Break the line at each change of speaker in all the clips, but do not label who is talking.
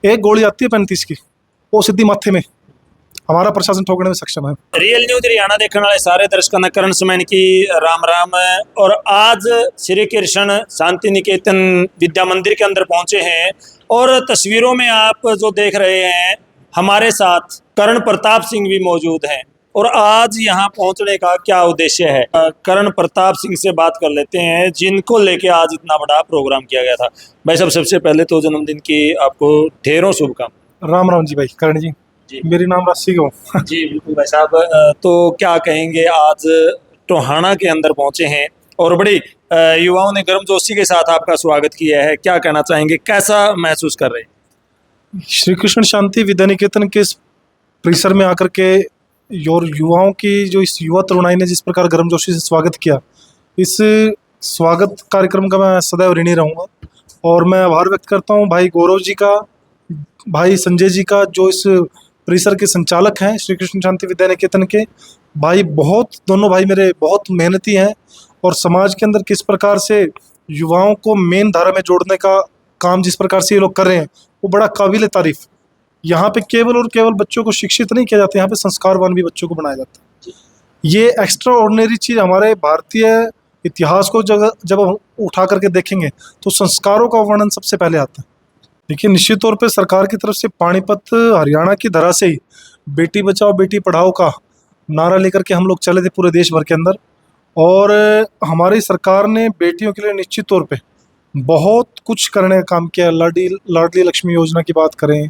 एक गोली आती है 35 की, वो सीधी माथे में। हमारा प्रशासन ठोकने में सक्षम है।
रियल न्यूज हरियाणा देखने वाले सारे दर्शकों ने करण सुमैन की राम राम। और आज श्री कृष्ण शांति निकेतन विद्या मंदिर के अंदर पहुंचे हैं और तस्वीरों में आप जो देख रहे हैं हमारे साथ करण प्रताप सिंह भी मौजूद हैं। और आज यहाँ पहुंचने का क्या उद्देश्य है, करण प्रताप सिंह से बात कर लेते हैं जिनको लेके आज इतना बड़ा प्रोग्राम किया गया था। भाई साहब, सबसे पहले तो जन्मदिन की आपको ढेरों शुभकामनाएं।
राम राम जी भाई करण जी। मेरी नाम राशि गो।
जी बिल्कुल भाई साहब। तो क्या कहेंगे, आज टोहाना के अंदर पहुंचे हैं और बड़ी युवाओं ने गर्मजोशी के साथ आपका स्वागत किया है, क्या कहना चाहेंगे, कैसा महसूस कर रहे हैं?
श्री कृष्ण शांति विद्या निकेतन के इस परिसर में आकर के और युवाओं की जो इस युवा तरुणाई ने जिस प्रकार गर्मजोशी से स्वागत किया, इस स्वागत कार्यक्रम का मैं सदैव ऋणी रहूँगा। और मैं आभार व्यक्त करता हूँ भाई गौरव जी का, भाई संजय जी का, जो इस परिसर के संचालक हैं श्री कृष्ण शांति विद्या निकेतन के। भाई दोनों भाई मेरे बहुत मेहनती हैं और समाज के अंदर किस प्रकार से युवाओं को मेन धारा में जोड़ने का काम जिस प्रकार से ये लोग कर रहे हैं वो बड़ा काबिल तारीफ। यहाँ पे केवल और केवल बच्चों को शिक्षित नहीं किया जाता, यहाँ पे संस्कारवान भी बच्चों को बनाया जाता है। ये एक्स्ट्रा ऑर्डिनरी चीज़ हमारे भारतीय इतिहास को जब हम उठा करके देखेंगे तो संस्कारों का वर्णन सबसे पहले आता है। देखिए, निश्चित तौर पे सरकार की तरफ से पानीपत हरियाणा की धरा से ही बेटी बचाओ बेटी पढ़ाओ का नारा लेकर के हम लोग चले थे पूरे देश भर के अंदर। और हमारी सरकार ने बेटियों के लिए निश्चित तौर पे बहुत कुछ करने का काम किया। लाडली लक्ष्मी योजना की बात करें,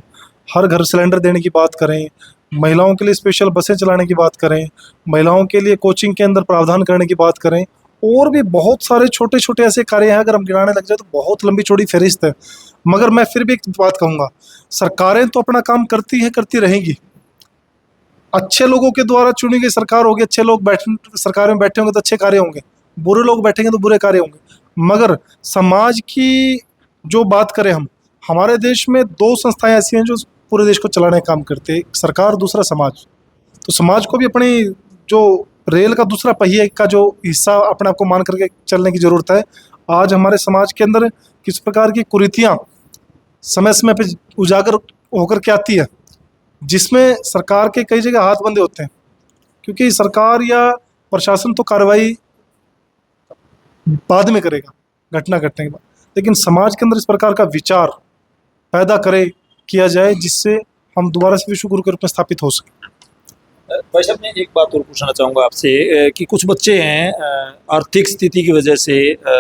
हर घर सिलेंडर देने की बात करें, महिलाओं के लिए स्पेशल बसें चलाने की बात करें, महिलाओं के लिए कोचिंग के अंदर प्रावधान करने की बात करें, और भी बहुत सारे छोटे छोटे ऐसे कार्य हैं, अगर हम गिनाने लग जाए तो बहुत लंबी चौड़ी फहरिस्त है। मगर मैं फिर भी एक बात कहूँगा, सरकारें तो अपना काम करती हैं, करती रहेंगी। अच्छे लोगों के द्वारा चुनी गई सरकार होगी, अच्छे लोग सरकार में बैठे होंगे तो अच्छे कार्य होंगे, बुरे लोग बैठेंगे तो बुरे कार्य होंगे। मगर समाज की जो बात करें हम, हमारे देश में दो संस्थाएं ऐसी हैं जो पूरे देश को चलाने का काम करते हैं, सरकार, दूसरा समाज। तो समाज को भी अपनी जो रेल का दूसरा पहिए का जो हिस्सा अपने आप को मान करके चलने की ज़रूरत है। आज हमारे समाज के अंदर किस प्रकार की कुरीतियाँ समय समय पे उजागर होकर के आती है, जिसमें सरकार के कई जगह हाथ बंधे होते हैं, क्योंकि सरकार या प्रशासन तो कार्रवाई बाद में करेगा घटना घटने के बाद, लेकिन समाज के अंदर इस प्रकार का विचार पैदा किया जाए जिससे हम दोबारा से विश्व गुरु के रूप में स्थापित हो सके।
भाई साहब, मैं एक बात और पूछना चाहूँगा आपसे कि कुछ बच्चे हैं आर्थिक स्थिति की वजह से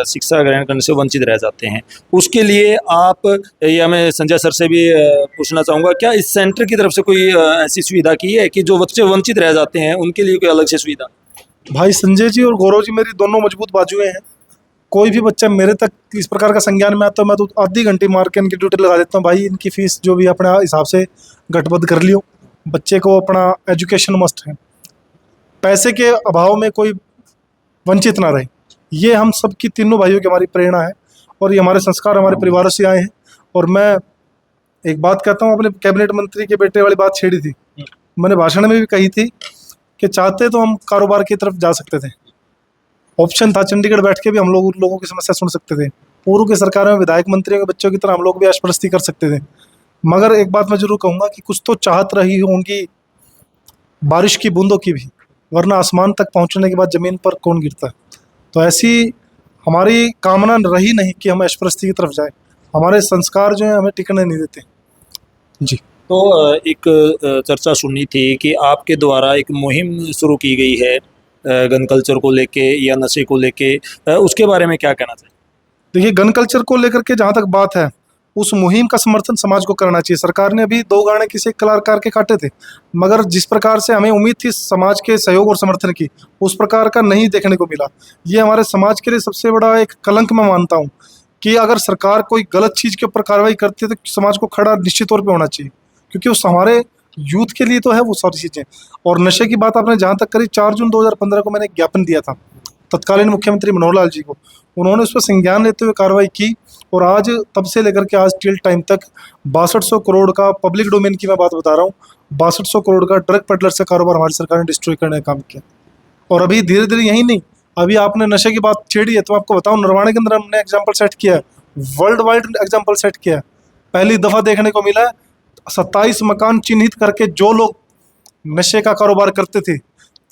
शिक्षा ग्रहण करने से वंचित रह जाते हैं, उसके लिए आप, या मैं संजय सर से भी पूछना चाहूँगा, क्या इस सेंटर की तरफ से कोई ऐसी सुविधा की है कि जो बच्चे वंचित रह जाते हैं उनके लिए कोई अलग से सुविधा?
भाई संजय जी और गौरव जी मेरी दोनों मजबूत बाजुएं हैं। कोई भी बच्चा मेरे तक इस प्रकार का संज्ञान में आता है, मैं तो आधी घंटे मार के इनकी ड्यूटी लगा देता हूँ। भाई इनकी फीस जो भी अपने हिसाब से गठबद्ध कर लियो, बच्चे को अपना एजुकेशन मस्ट है, पैसे के अभाव में कोई वंचित ना रहे। ये हम सब की तीनों भाइयों की हमारी प्रेरणा है और ये हमारे संस्कार हमारे परिवारों से आए हैं। और मैं एक बात कहता हूँ, अपने कैबिनेट मंत्री के बेटे वाली बात छेड़ी थी, मैंने भाषण में भी कही थी कि चाहते तो हम कारोबार की तरफ जा सकते थे, ऑप्शन था, चंडीगढ़ बैठ के भी हम लोग उन लोगों की समस्या सुन सकते थे, पूर्व की सरकार में विधायक मंत्रियों के बच्चों की तरह हम लोग भी आशपरस्ती कर सकते थे। मगर एक बात मैं जरूर कहूँगा कि कुछ तो चाहत रही होंगी बारिश की बूंदों की भी, वरना आसमान तक पहुँचने के बाद ज़मीन पर कौन गिरता है। तो ऐसी हमारी कामना रही नहीं कि हम आशपरस्ती की तरफ जाए, हमारे संस्कार जो हैं हमें टिकने नहीं देते जी।
तो एक चर्चा सुनी थी कि आपके द्वारा एक मुहिम शुरू की गई है गन कल्चर को लेके या नशे को लेके, उसके बारे में क्या कहना चाहिए?
देखिए, गन कल्चर को लेकर के जहाँ तक बात है, उस मुहिम का समर्थन समाज को करना चाहिए। सरकार ने अभी 2 गाने किसी कलाकार के काटे थे, मगर जिस प्रकार से हमें उम्मीद थी समाज के सहयोग और समर्थन की, उस प्रकार का नहीं देखने को मिला। ये हमारे समाज के लिए सबसे बड़ा एक कलंक मैं मानता हूँ कि अगर सरकार कोई गलत चीज़ के ऊपर कार्रवाई करती है तो समाज को खड़ा निश्चित तौर पर होना चाहिए, क्योंकि उस हमारे यूथ के लिए तो है वो सारी चीज़ें। और नशे की बात आपने जहाँ तक करी, 4 जून 2015 को मैंने एक ज्ञापन दिया था तत्कालीन मुख्यमंत्री मनोहर लाल जी को, उन्होंने उस पर संज्ञान लेते हुए कार्रवाई की। और आज तब से लेकर के आज टिल टाइम तक 6200 करोड़ का, पब्लिक डोमेन की मैं बात बता रहा हूँ, 6200 करोड़ का ड्रग पेडलर से कारोबार हमारी सरकार ने डिस्ट्रॉय करने का काम किया। और अभी धीरे धीरे यही नहीं, अभी आपने नशे की बात छेड़ी है तो आपको बताऊँ, नरवाणे के अंदर हमने एग्जाम्पल सेट किया है, वर्ल्ड वाइड एग्जाम्पल सेट किया है। पहली दफ़ा देखने को मिला है। 27 मकान चिन्हित करके जो लोग नशे का कारोबार करते थे,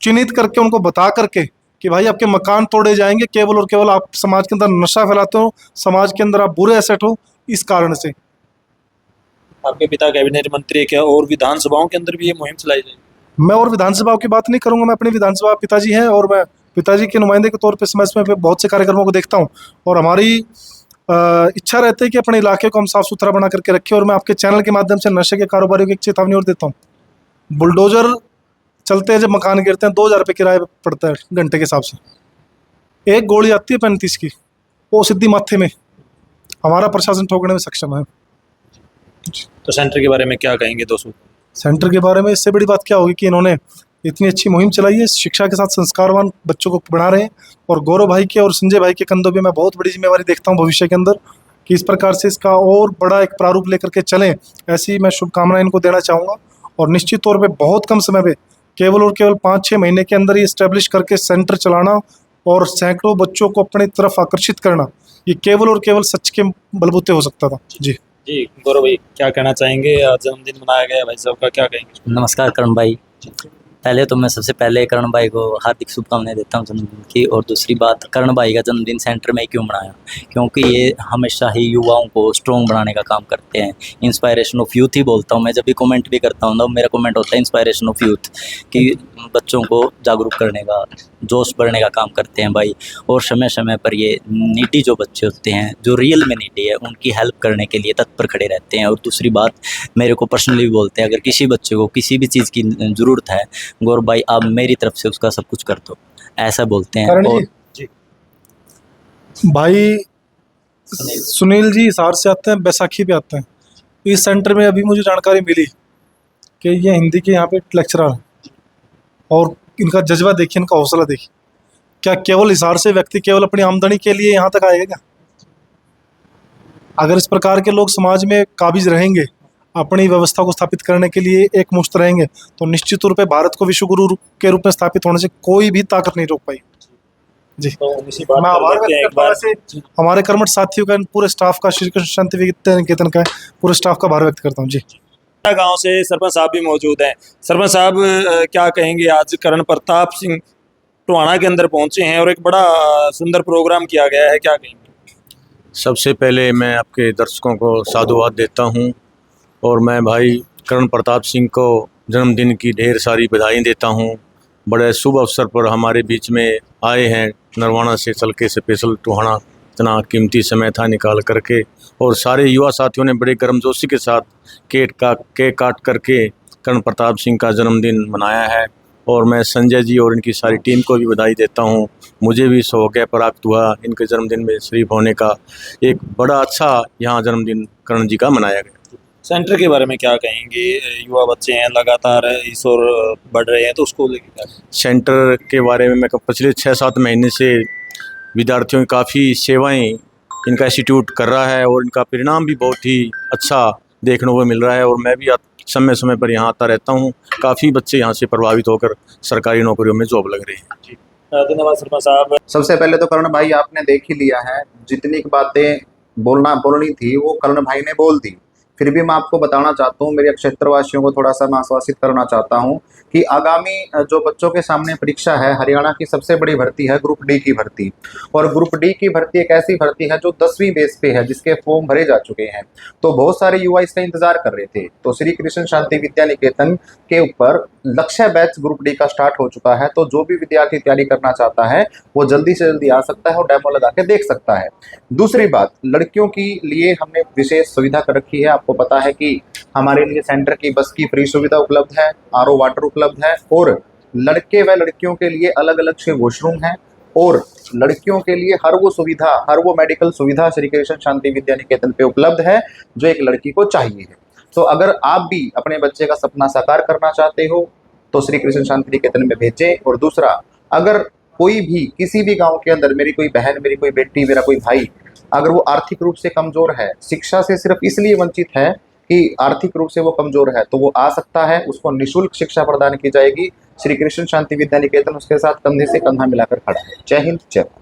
चिन्हित करके उनको बता करके कि भाई आपके मकान तोड़े जाएंगे केवल और केवल आप समाज के अंदर नशा फैलाते हो, समाज के अंदर आप बुरे एसेट हो, इस कारण से।
आपके पिता कैबिनेट मंत्री है, क्या और विधानसभाओं के अंदर भी ये मुहिम चलाई जाएगी?
मैं और विधानसभा की बात नहीं करूंगा, मैं अपनी विधानसभा पिताजी हैं और मैं पिताजी के नुमाइंदे के तौर पे समय समय पे बहुत से कार्यक्रमों को देखता हूं और हमारी इच्छा रहती है कि अपने इलाके को हम साफ सुथरा बना करके रखें। और मैं आपके चैनल के माध्यम से नशे के कारोबारियों की एक चेतावनी और देता हूँ। बुलडोजर चलते हैं, जब मकान गिरते हैं 2000 रुपये किराया पड़ता है घंटे के हिसाब से। एक गोली आती है 35 की, वो सीधी माथे में। हमारा प्रशासन ठोकने में सक्षम है।
तो सेंटर के बारे में क्या कहेंगे दोस्तों?
सेंटर के बारे में इससे बड़ी बात क्या होगी कि इन्होंने इतनी अच्छी मुहिम चलाई है, शिक्षा के साथ संस्कारवान बच्चों को बना रहे हैं। और गौरव भाई के और संजय भाई के कंधों पे मैं बहुत बड़ी जिम्मेवारी देखता हूँ भविष्य के अंदर कि इस प्रकार से इसका और बड़ा एक प्रारूप लेकर के चलें, ऐसी मैं शुभकामनाएं इनको देना चाहूँगा। और निश्चित तौर पे बहुत कम समय पे केवल और केवल 5-6 महीने के अंदर ही इस्टेब्लिश करके सेंटर चलाना और सैकड़ों बच्चों को अपनी तरफ आकर्षित करना, ये केवल और केवल सच के बलबूते हो सकता था। जी
जी गौरव भाई, क्या कहना चाहेंगे? आज जन्मदिन मनाया गया भाई साहब का, क्या कहेंगे?
नमस्कार करण भाई। पहले तो मैं सबसे पहले करण भाई को हार्दिक शुभकामनाएं देता हूं जन्मदिन की। और दूसरी बात, करण भाई का जन्मदिन सेंटर में क्यों मनाया, क्योंकि ये हमेशा ही युवाओं को स्ट्रॉन्ग बनाने का काम करते हैं। इंस्पायरेशन ऑफ यूथ ही बोलता हूं मैं, जब भी कमेंट भी करता हूं ना, मेरा कमेंट होता है इंस्पायरेशन ऑफ यूथ, कि बच्चों को जागरूक करने का, जोश बढ़ने का काम करते हैं भाई। और समय समय पर ये नीडी जो बच्चे होते हैं, जो रियल में नीडी है, उनकी हेल्प करने के लिए तत्पर खड़े रहते हैं। और दूसरी बात, मेरे को पर्सनली भी बोलते हैं, अगर किसी बच्चे को किसी भी चीज़ की ज़रूरत है, गौरव भाई आप मेरी तरफ से उसका सब कुछ कर दो, ऐसा बोलते हैं।
करण
और
जी, भाई सुनील जी हिसार से आते हैं, बैसाखी पे आते हैं। इस सेंटर में अभी मुझे जानकारी मिली कि ये हिंदी के यहाँ पे लेक्चरर हैं और इनका जज्बा देखिए, इनका हौसला देखिए। क्या केवल हिसार से व्यक्ति केवल अपनी आमदनी के लिए यहाँ तक आएगा क्या? अगर इस प्रकार के लोग समाज में काबिज रहेंगे, अपनी व्यवस्था को स्थापित करने के लिए एक मुश्त रहेंगे, तो निश्चित रूप से भारत को विश्व गुरु के रूप में स्थापित होने से कोई भी ताकत नहीं रोक पाई। जी
तो इसी बात
मैं
पर
आभार
लेते हैं
व्यक्त
एक
करता हूं
बार।
वैसे हमारे कर्मठ साथियों का, पूरे स्टाफ का, श्री कृष्ण शांति निकेतन का पूरे स्टाफ का आभार व्यक्त करता हूँ। जी
गांव से सरपंच साहब भी मौजूद हैं। सरपंच साहब, क्या कहेंगे? आज करण प्रताप सिंह टोहाना के अंदर पहुंचे हैं और एक बड़ा सुंदर प्रोग्राम किया गया है, क्या कहेंगे?
सबसे पहले मैं आपके दर्शकों को साधुवाद देता हूं और मैं भाई करण प्रताप सिंह को जन्मदिन की ढेर सारी बधाई देता हूं। बड़े शुभ अवसर पर हमारे बीच में आए हैं, नरवाना से चल के स्पेशल टोहाना, इतना कीमती समय था निकाल करके। और सारे युवा साथियों ने बड़े गर्मजोशी के साथ केक काट करके करण प्रताप सिंह का जन्मदिन मनाया है। और मैं संजय जी और इनकी सारी टीम को भी बधाई देता हूं। मुझे भी सौभाग्य प्राप्त हुआ इनके जन्मदिन में शरीफ होने का। एक बड़ा अच्छा यहाँ जन्मदिन करण जी का मनाया गया।
सेंटर के बारे में क्या कहेंगे? युवा बच्चे हैं, लगातार इस ओर बढ़ रहे हैं, तो उसको लेकर क्या?
सेंटर के बारे में मैं पिछले 6-7 महीने से विद्यार्थियों की काफ़ी सेवाएं इनका इंस्टीट्यूट कर रहा है और इनका परिणाम भी बहुत ही अच्छा देखने को मिल रहा है। और मैं भी समय समय पर यहाँ आता रहता हूँ। काफ़ी बच्चे यहाँ से प्रभावित होकर सरकारी नौकरियों में जॉब लग रहे हैं।
धन्यवाद सरपंच साहब।
सबसे पहले तो करण भाई आपने देख ही लिया है, जितनी बातें बोलनी थी वो करण भाई ने बोल दी। फिर भी मैं आपको बताना चाहता हूँ, मेरे क्षेत्रवासियों को थोड़ा सा मैं आश्वासित करना चाहता हूँ कि आगामी जो बच्चों के सामने परीक्षा है, हरियाणा की सबसे बड़ी भर्ती है ग्रुप डी की भर्ती। और ग्रुप डी की भर्ती एक ऐसी भर्ती है जो 10वीं बेस पे है, जिसके फॉर्म भरे जा चुके हैं। तो बहुत सारे युवा इसका इंतजार कर रहे थे। तो श्री कृष्ण शांति विद्या निकेतन के ऊपर लक्ष्य बैच ग्रुप डी का स्टार्ट हो चुका है। तो जो भी विद्यार्थी तैयारी करना चाहता है वो जल्दी से जल्दी आ सकता है और डेमो लगा के देख सकता है। दूसरी बात, लड़कियों के लिए हमने विशेष सुविधा कर रखी है। आपको पता है कि हमारे लिए सेंटर की बस की फ्री सुविधा उपलब्ध है, आरओ वाटर उपलब्ध है, और लड़के व लड़कियों के लिए अलग अलग से वॉशरूम है, और लड़कियों के लिए हर वो सुविधा, हर वो मेडिकल सुविधा श्री कृष्ण शांति विद्या निकेतन पे उपलब्ध है जो एक लड़की को चाहिए है। तो अगर आप भी अपने बच्चे का सपना साकार करना चाहते हो तो श्री कृष्ण शांति निकेतन में भेजें। और दूसरा, अगर कोई भी किसी भी गांव के अंदर, मेरी कोई बहन, मेरी कोई बेटी, मेरा कोई भाई, अगर वो आर्थिक रूप से कमजोर है, शिक्षा से सिर्फ इसलिए वंचित है कि आर्थिक रूप से वो कमजोर है, तो वो आ सकता है, उसको निःशुल्क शिक्षा प्रदान की जाएगी। श्री कृष्ण शांति विद्या निकेतन उसके साथ कंधे से कंधा मिलाकर खड़ा है। जय हिंद, जय भारत।